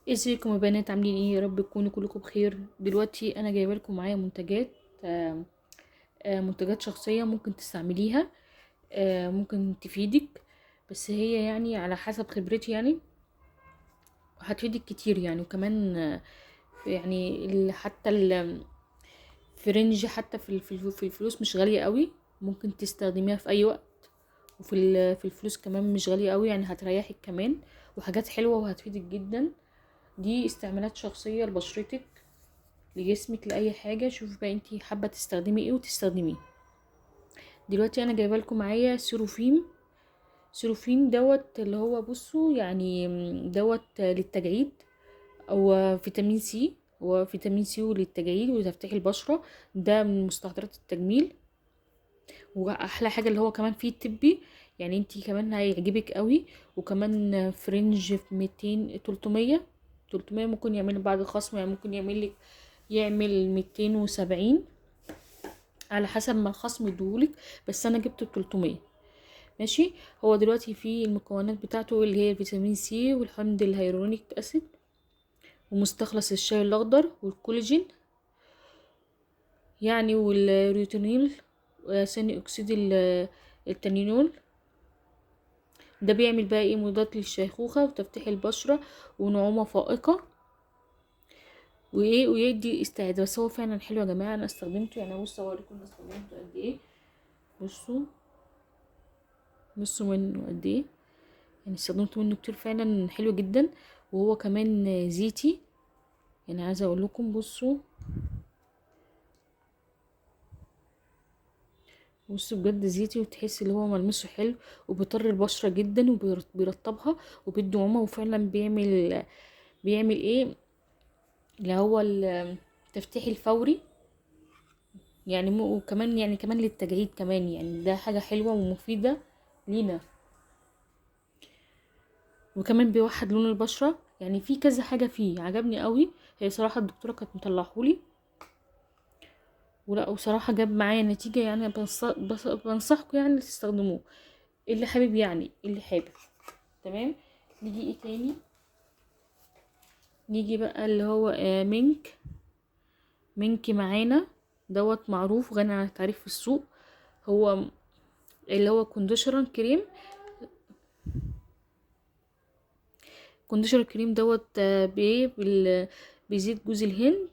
ازيكم يا بنات؟ عاملين ايه؟ يا رب تكونوا كلكم بخير. دلوقتي انا جايبه لكم معايا منتجات منتجات شخصيه ممكن تستعمليها، ممكن تفيدك. بس هي يعني على حسب خبرتي، يعني هتفيدك كتير يعني. وكمان يعني حتى في رينج، حتى في الفلوس مش غاليه قوي. ممكن تستخدميها في اي وقت، وفي في الفلوس كمان مش غاليه قوي، يعني هتريحك كمان. وحاجات حلوه وهتفيدك جدا. دي استعمالات شخصيه لبشرتك، لجسمك، لاي حاجه. شوف بقى انتي حابه تستخدمي ايه وتستخدميه. دلوقتي انا جايبه لكم معايا سيروفيم. سيروفيم دوت اللي هو بصوا يعني دوت للتجاعيد، او فيتامين سي. هو فيتامين سي للتجاعيد وتفتيح البشره. ده من مستحضرات التجميل. واحلى حاجه اللي هو كمان فيه طبي، يعني انتي كمان هيعجبك قوي. وكمان فرنج في 200 300 ممكن يعمل بعد الخصم، يعني ممكن يعمل 270 على حسب ما الخصم يديهولك. بس انا جبت 300. ماشي. هو دلوقتي فيه المكونات بتاعته اللي هي الفيتامين سي والحمض الهيرونيك اسيد ومستخلص الشاي الاخضر والكولاجين يعني، والريوتينول وثاني اكسيد التانينول. ده بيعمل بقى ايه؟ مضاد للشيخوخة وتفتيح البشرة ونعومة فائقة، وايه ويدي استعداد. بس هو فعلا حلو يا جماعة. انا استخدمته يعني. بصوا اوريكم انا استخدمته قد ايه. بصوا منه قد ايه. يعني استخدمت منه كتير، فعلا حلو جدا. وهو كمان زيتي. يعني عايزه اقول لكم بصوا بجد زيتي، وتحس اللي هو ملمسه حلو، وبيطر البشره جدا وبيرطبها وبيدي نعومه. وفعلا بيعمل ايه اللي هو التفتيح الفوري يعني. وكمان يعني كمان للتجاعيد كمان، يعني ده حاجه حلوه ومفيده لينا. وكمان بيوحد لون البشره. يعني في كذا حاجه فيه عجبني قوي. هي صراحه الدكتوره كانت مطلعهولي، ولا وصراحة جاب معايا نتيجة. يعني بنصحكم يعني تستخدموه، اللي حابب، يعني اللي حابب. تمام. نيجي ايه تاني؟ نيجي بقى اللي هو منك معانا. دوت معروف غني عن التعريف في السوق. هو اللي هو كونديشنر كريم دوت بايه بزيت جوز الهند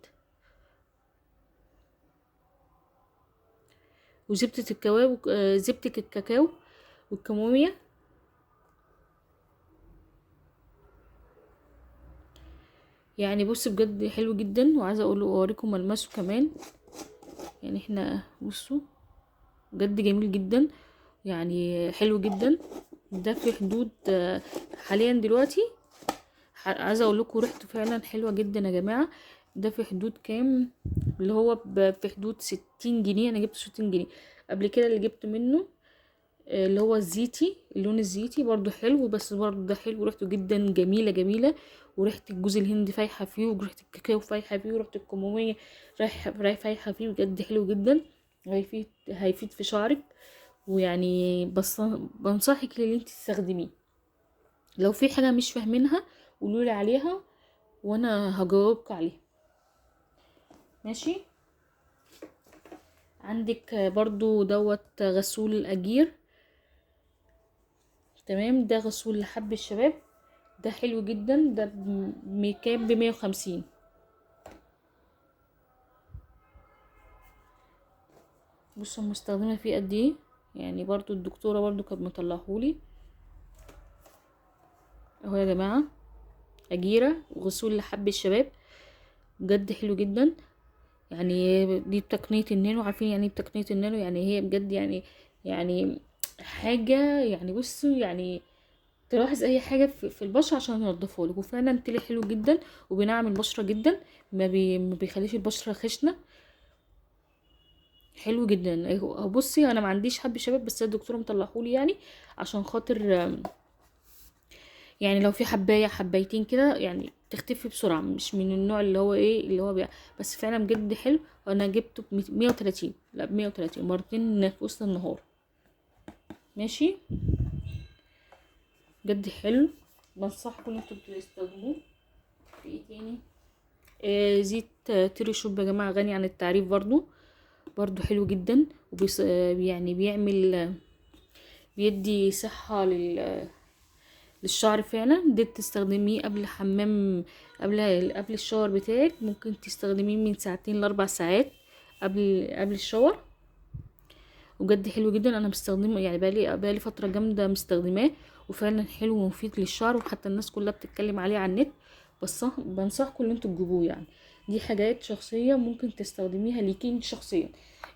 وزبدة الكاكاو، زبدة الكاكاو والكمومية. يعني بص بجد حلو جدا. وعايزه اوريكم ملمسه كمان. يعني احنا بصوا بجد جميل جدا، يعني حلو جدا. ده في حدود حاليا دلوقتي عايزه اقول لكم ريحته فعلا حلوه جدا يا جماعه. ده في حدود كام؟ اللي هو في حدود 60 جنيه. انا جبت 60 جنيه. قبل كده اللي جبت منه اللي هو الزيتي، اللون الزيتي برضو حلو. بس برضو ده حلو، ريحته جدا جميلة جميلة. وريحة الجوز الهندي فايحة فيه، وريحة الكاكاو فايحة فيه، وريحة الكمومية فايحة فيه. بجد حلو جدا. هيفيد في شعرك. ويعني بس بنصحك اللي انت تستخدميه. لو في حاجة مش فاهمينها قولولي عليها وانا هجاوبك عليها. ماشي. عندك برضو دوت غسول الاجير. تمام. ده غسول لحب الشباب. ده حلو جدا. ده كام؟ ب150. بصوا مستخدمه فيه قد ايه. يعني برضو الدكتوره برضو كانت مطلعهولي اهو يا جماعه. اجيره وغسول لحب الشباب. بجد حلو جدا. يعني دي بتقنيه النانو. عارفين يعني ايه بتقنيه النانو؟ يعني هي بجد يعني حاجه. يعني بصوا يعني تلاحظ اي حاجه في البشره عشان ينضفها لك. وفعلا طلع حلو جدا وبينعم البشره جدا. ما بيخليش البشره خشنه. حلو جدا. بصي انا ما عنديش حب شباب، بس الدكتوره مطلعهولي يعني عشان خاطر يعني لو في حبايه حبايتين كده يعني تختفي بسرعه. مش من النوع اللي هو ايه اللي هو بس فعلا بجد حلو. وانا جبته ب130. لا ب130 مرتين في وسط النهار. ماشي. بجد حلو. بنصحكم ان انتوا تستخدموه. في ايه تاني؟ زيت تيري شوب يا جماعه، غني عن التعريف، برضو حلو جدا، يعني بيعمل بيدي صحه للشعر فعلا. ده تستخدميه قبل حمام، قبل الشاور بتاعك، ممكن تستخدميه من ساعتين ل4 ساعات قبل الشاور. وبجد حلو جدا، انا مستخدمه يعني بقالي فتره جامده مستخدماه، وفعلا حلو ومفيد للشعر، وحتى الناس كلها بتتكلم عليه على النت. بس بنصحكم ان انتوا تجيبوه يعني. دي حاجات شخصيه ممكن تستخدميها ليكي انت شخصيا.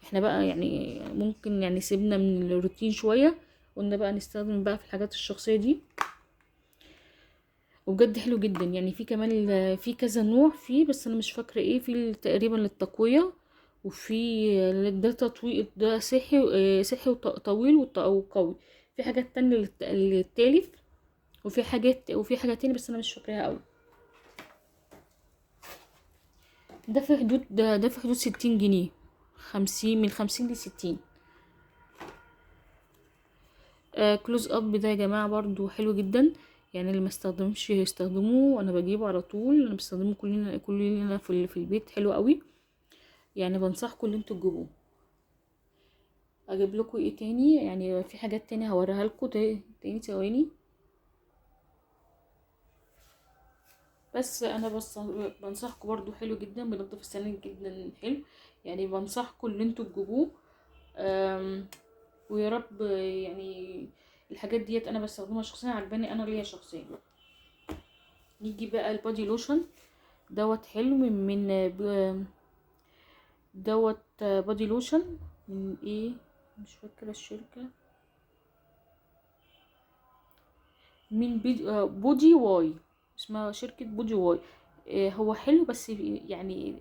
احنا بقى يعني ممكن يعني سيبنا من الروتين شويه، قلنا بقى نستخدم بقى في الحاجات الشخصيه دي. وبجد حلو جدا يعني. في كمان في كذا نوع فيه، بس انا مش فاكره ايه، في تقريبا للتقويه، وفي ده تطويل، ده صحي، صحي وطويل وقوي. في حاجات تانية للتالف، وفي حاجات تانية بس انا مش فاكراها قوي. ده في حدود 60 جنيه، 50 من 50 ل60. كلوز اب ده يا جماعه برضو حلو جدا يعني. اللي ما استخدمش يستخدموه، انا بجيبه على طول، انا بستخدمه كلنا في البيت، حلو قوي يعني. بنصحكم ان انتوا تجيبوه. اجيب لكم ايه تاني يعني؟ في حاجات تانية هوريها لكم تاني ثواني. بس انا بنصحكم برضو، حلو جدا، بينضف السنان جدا، حلو يعني. بنصحكم ان انتوا تجيبوه. ويا رب يعني. الحاجات ديت انا بستخدمها شخصيا، عجباني انا ليا شخصيا. نيجي بقى البادي لوشن حلو بادي لوشن من ايه، مش فاكره الشركه، من بودي واي، اسمها شركه بودي واي. هو حلو، بس يعني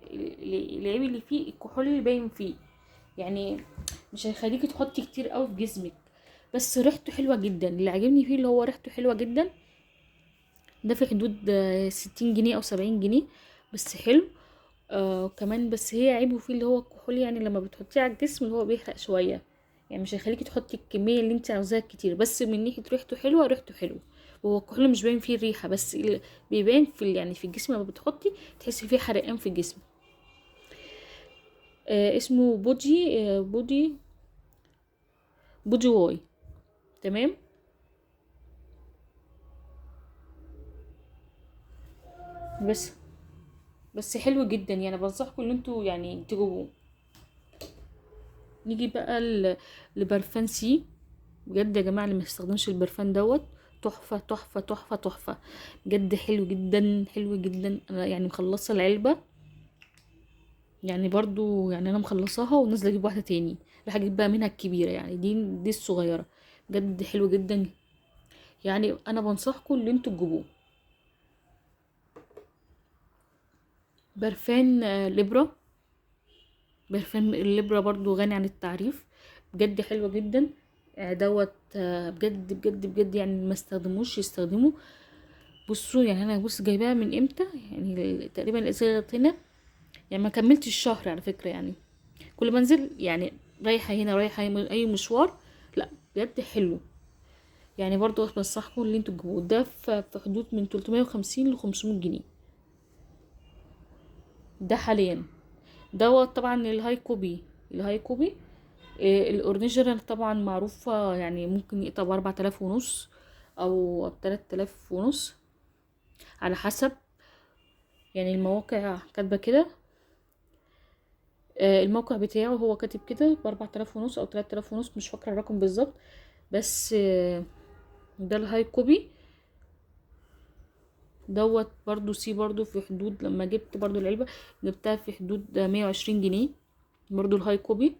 العيب اللي فيه الكحول اللي باين فيه يعني، مش هيخليكي تحطي كتير قوي في جسمك. بس ريحته حلوه جدا، اللي عجبني فيه اللي هو ريحته حلوه جدا. ده في حدود 60 جنيه او 70 جنيه، بس حلو. كمان بس هي عيبه فيه اللي هو الكحول، يعني لما بتحطيه على الجسم اللي هو بيحرق شويه يعني، مش هيخليكي تحطي الكميه اللي انت عاوزاها كتير. بس من ناحيه ريحته حلوه، ريحته حلوه. وهو الكحول مش باين فيه الريحه، بس بيبان يعني في الجسم لما بتحطي تحسي فيه حرقان في الجسم. اسمه بودي واي. تمام. بس حلو جدا يعني، بنصحكم ان انتوا يعني تجيبوه. نيجي بقى لبرفان سي. بجد يا جماعه، اللي ما يستخدمش البرفان تحفه تحفه تحفه تحفه. بجد حلو جدا، حلو جدا. انا يعني مخلصه العلبه يعني، برضو يعني انا مخلصاها ونازله اجيب واحده تاني. راح اجيب بقى منها الكبيره يعني، دي الصغيره. بجد حلو جدا يعني. انا بنصحكم ان انتوا تجيبوه. برفان ليبرا. برفان الليبرا برضو غني عن التعريف، بجد حلوة جدا. بجد بجد بجد يعني، ما استخدموش يستخدموا. بصوا يعني، انا جايباها من امتى يعني؟ تقريبا الازازه هنا يعني ما كملتش الشهر على فكره يعني. كل ما انزل يعني، رايحه هنا رايحه اي مشوار، لا بجد حلو يعني. برضو بنصحكم ان انتوا تجيبوه. ده في حدود من 350 ل 500 جنيه، ده حاليا. طبعا الهاي كوبي. الاوريجينال طبعا معروفة يعني، ممكن يقطع ب4500 او ب3500 على حسب يعني. المواقع كاتبة كده. الموقع بتاعه هو كاتب كده ب4500 او 3500، مش فاكرة الرقم بالظبط. بس ده الهاي كوبي. برضو برضو في حدود، لما جبت برضو العلبة جبتها في حدود 120 جنيه، برضو الهاي كوبي.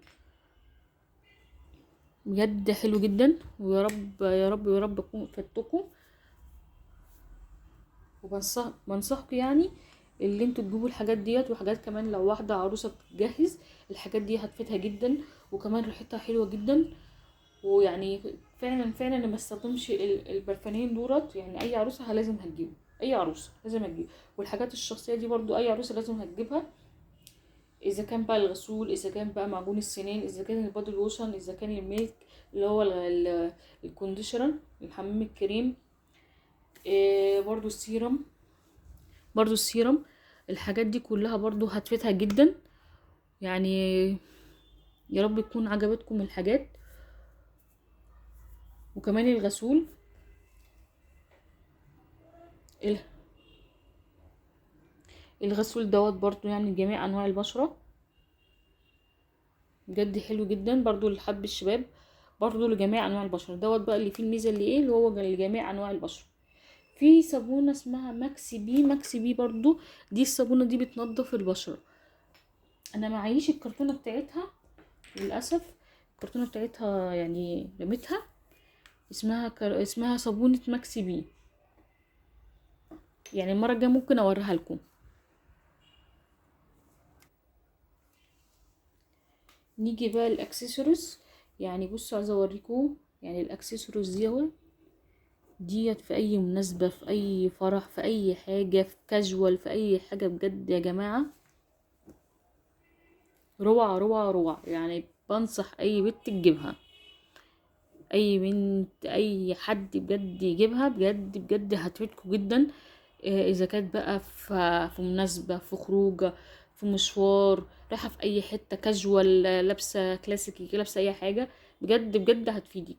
بجد حلو جدا، ويا رب يا رب يا رب اكون فدتكم. بنصحكم يعني اللي انتوا تجيبوا الحاجات ديت. وحاجات كمان لو واحده عروسه بتجهز، الحاجات دي هتفيدها جدا، وكمان ريحتها حلوه جدا. ويعني فعلا فعلا اللي ما استخدمش البرفانين يعني، اي عروسه لازم هتجيبه، اي عروسه لازم هتجيبه. والحاجات الشخصيه دي برضو اي عروسه لازم هتجيبها، اذا كان بقى الغسول، اذا كان بقى معجون السنان، اذا كان البادي لوشن، اذا كان الميلك اللي هو الكونديشنر، الحمام الكريم، برضو السيرم. برضو السيرم، الحاجات دي كلها برضو هتفيدها جدا يعني. يا رب يكون عجبتكم الحاجات. وكمان الغسول، ال- الغسول دوت برضو يعني لجميع انواع البشرة، بجد حلو جدا برضو لحب الشباب، برضو لجميع انواع البشرة دوت بقى اللي فيه الميزة اللي ايه، اللي هو لجميع انواع البشرة. في صابونة اسمها ماكسي بي، ماكسي بي برضو، دي الصابونة دي بتنضف البشرة. انا معيش الكرتونة بتاعتها للأسف، الكرتونة بتاعتها يعني رميتها. اسمها صابونة ماكسي بي، يعني المرة الجاية ممكن اوريها لكم. نيجي بقى الاكسسوارز، يعني بصوا عايزه اوريكم يعني الاكسسوارز ديت في اي مناسبه، في اي فرح، في اي حاجه، في كاجوال، في اي حاجه، بجد يا جماعه روعه روعه روعه يعني. بنصح اي بنت تجيبها، اي بنت اي حد بجد يجيبها، بجد بجد هتفيدكم جدا. اذا كانت بقى في مناسبه، في خروجه، في مشوار، رايحه في اي حته كاجوال، لابسه كلاسيكي، لابسه اي حاجه، بجد بجد هتفيدك.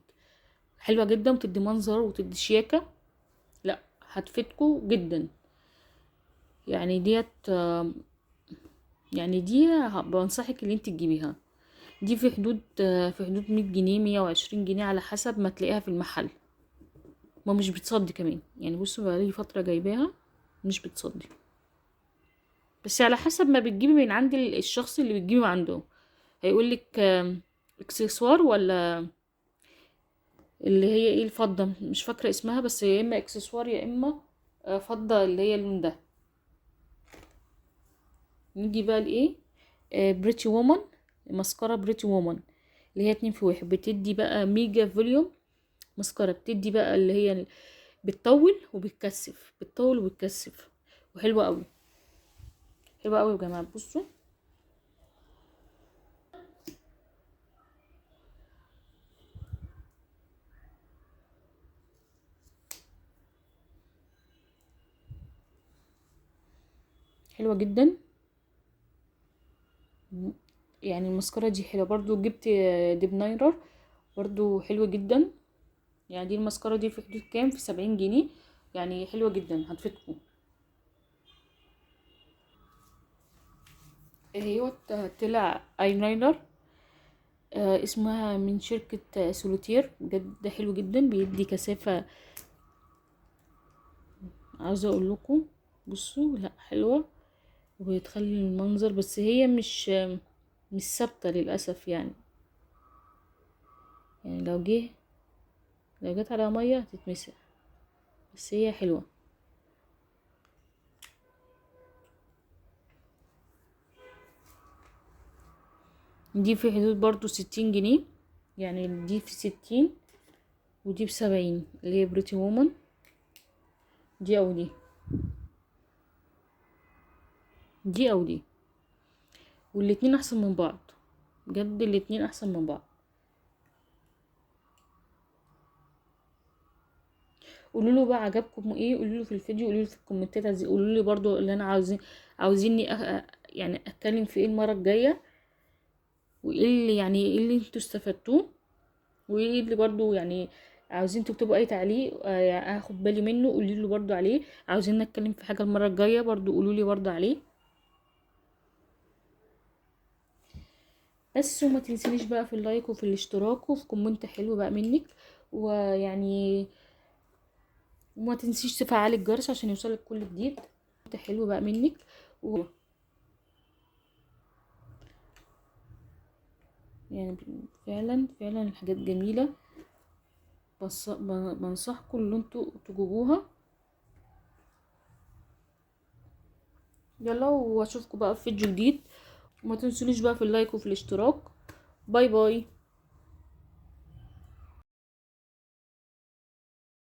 حلوه جدا، وتدي منظر وتدي شياكه، لا هتفيدكم جدا يعني. ديت يعني دي بنصحك ان انت تجيبيها. دي في حدود 100 جنيه، 120 جنيه، على حسب ما تلاقيها في المحل. ما مش بتصدي كمان يعني، بصوا بقالي فتره جايباها مش بتصدي، بس على حسب ما بتجيبي من عند الشخص اللي بتجيبي من عنده، هيقولك اكسسوار ولا اللي هي ايه الفضة، مش فاكرة اسمها، بس يا اما اكسسوار يا اما فضة اللي هي اللون ده. نيجي بقى لايه، بريتي وومن، مسكرة بريتي وومن اللي هي 2 في 1، بتدي بقى ميجا فوليوم مسكرة، بتدي بقى اللي هي بتطول وبتكثف، بتطول وبتكثف، وحلوة قوي، حلوة قوي يا جماعة. بصوا حلوة جدا يعني. المسكرة دي حلوة برضو، جبت ديب نايرر برضو حلوة جدا يعني. دي المسكرة دي في حدود كام، في 70 جنيه يعني، حلوة جدا هتفيدكم. هي طلع ايلاينر اسمها من شركة سولوتير، بجد حلو جدا، بيدي كثافة. عاوزة اقول لكم بصوا، لا حلوة وبتخلي المنظر، بس هي مش ثابتة للأسف يعني. يعني لو جت على مية هتتمسح، بس هي حلوة. دي في حدود برضو 60 جنيه يعني، دي في 60 ودي ب70، اللي هي بريتي وومن، دي او دي، دي او دي، والاتنين احسن من بعض، بجد الاتنين احسن من بعض. قولوا له بقى عجبكم ايه، قولوا له في الفيديو، قولوا له في الكومنتات، قولوا لي برضو اللي انا عاوزيني يعني اتكلم في ايه المره الجايه، وايه اللي يعني ايه اللي انتوا استفدتوه، وايه اللي برضو يعني عاوزين تكتبوا اي تعليق يعني هاخد بالي منه، قولوا له برضو عليه. عاوزين نتكلم في حاجه المره الجايه برضو قولوا لي برضو عليه. بس وما تنسينيش بقى في اللايك وفي الاشتراك وفي كومنت حلو بقى منك، ويعني وما تنسيش تفعلي الجرس عشان يوصلك كل جديد حلو بقى منك يعني فعلا فعلا الحاجات جميلة، بس بنصحكم ان انتوا تجيبوها. يلا واشوفكم بقى في فيديو جديد، وما تنسونيش بقى في اللايك وفي الاشتراك. باي باي.